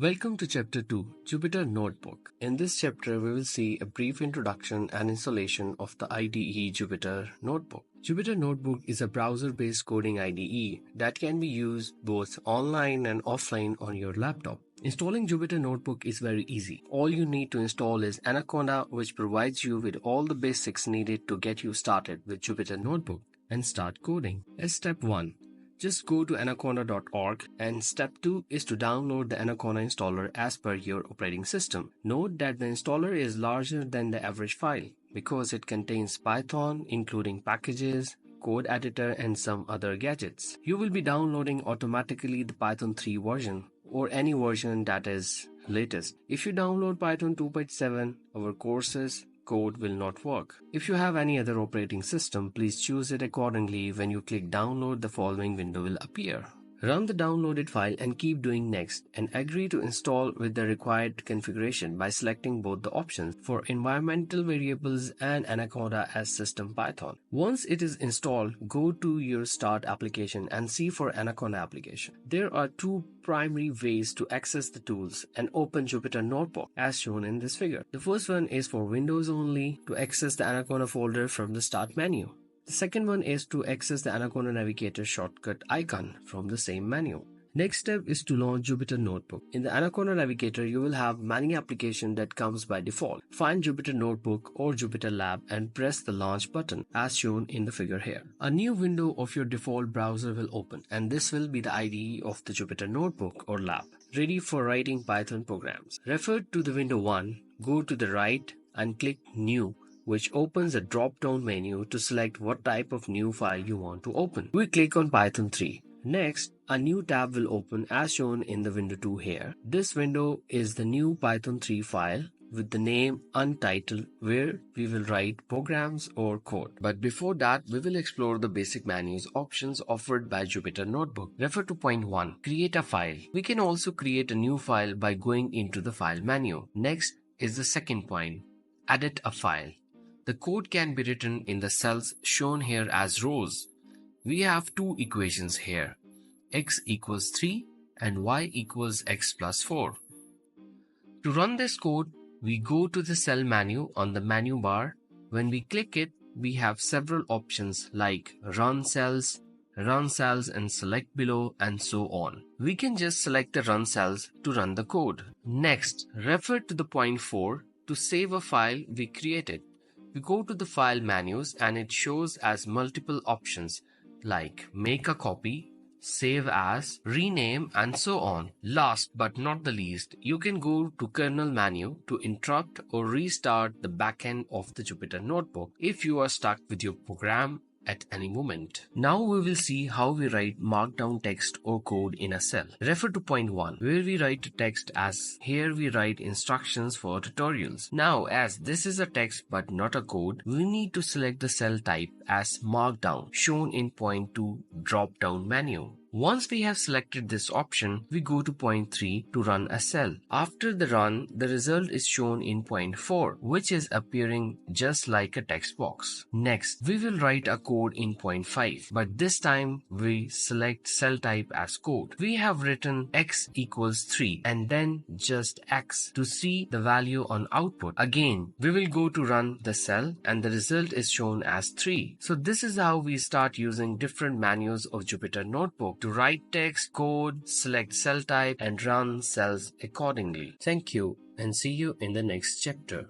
Welcome to Chapter 2, Jupyter Notebook. In this chapter, we will see a brief introduction and installation of the IDE Jupyter Notebook. Jupyter Notebook is a browser-based coding IDE that can be used both online and offline on your laptop. Installing Jupyter Notebook is very easy. All you need to install is Anaconda, which provides you with all the basics needed to get you started with Jupyter Notebook and start coding. As step 1, just go to anaconda.org, and step 2 is to download the Anaconda installer as per your operating system. Note that the installer is larger than the average file because it contains Python, including packages, code editor, and some other gadgets. You will be downloading automatically the Python 3 version or any version that is latest. If you download Python 2.7, our courses code will not work. If you have any other operating system, please choose it accordingly. When you click download, the following window will appear. Run the downloaded file and keep doing next, and agree to install with the required configuration by selecting both the options for environmental variables and Anaconda as system Python. Once it is installed, go to your start application and see for Anaconda application. There are two primary ways to access the tools and open Jupyter Notebook as shown in this figure. The first one is for Windows only, to access the Anaconda folder from the start menu. The second one is to access the Anaconda Navigator shortcut icon from the same menu. Next step is to launch Jupyter Notebook. In the Anaconda Navigator, you will have many applications that comes by default. Find Jupyter Notebook or Jupyter Lab and press the launch button as shown in the figure here. A new window of your default browser will open, and this will be the IDE of the Jupyter Notebook or Lab, ready for writing Python programs. Refer to the window 1, go to the right and click New, which opens a drop-down menu to select what type of new file you want to open. We click on Python 3. Next, a new tab will open as shown in the window 2 here. This window is the new Python 3 file with the name untitled, where we will write programs or code. But before that, we will explore the basic menus options offered by Jupyter Notebook. Refer to point 1, create a file. We can also create a new file by going into the file menu. Next is the second point, edit a file. The code can be written in the cells shown here as rows. We have two equations here, x equals 3 and y equals x plus 4. To run this code, we go to the cell menu on the menu bar. When we click it, we have several options like run cells and select below, and so on. We can just select the run cells to run the code. Next, refer to the point 4 to save a file we created. We go to the file menus and it shows as multiple options like make a copy, save as, rename, and so on. Last but not the least, you can go to kernel menu to interrupt or restart the backend of the Jupyter Notebook if you are stuck with your program at any moment. Now we will see how we write markdown text or code in a cell. Refer to point 1, where we write text, as here we write instructions for tutorials. Now, as this is a text but not a code, we need to select the cell type as markdown shown in point 2 drop down menu. Once we have selected this option, we go to point 3 to run a cell. After the run, the result is shown in point 4, which is appearing just like a text box. Next, we will write a code in point 5, but this time we select cell type as code. We have written x equals 3 and then just x to see the value on output. Again, we will go to run the cell and the result is shown as 3. So this is how we start using different menus of Jupyter Notebook to write text, code, select cell type, and run cells accordingly. Thank you, and see you in the next chapter.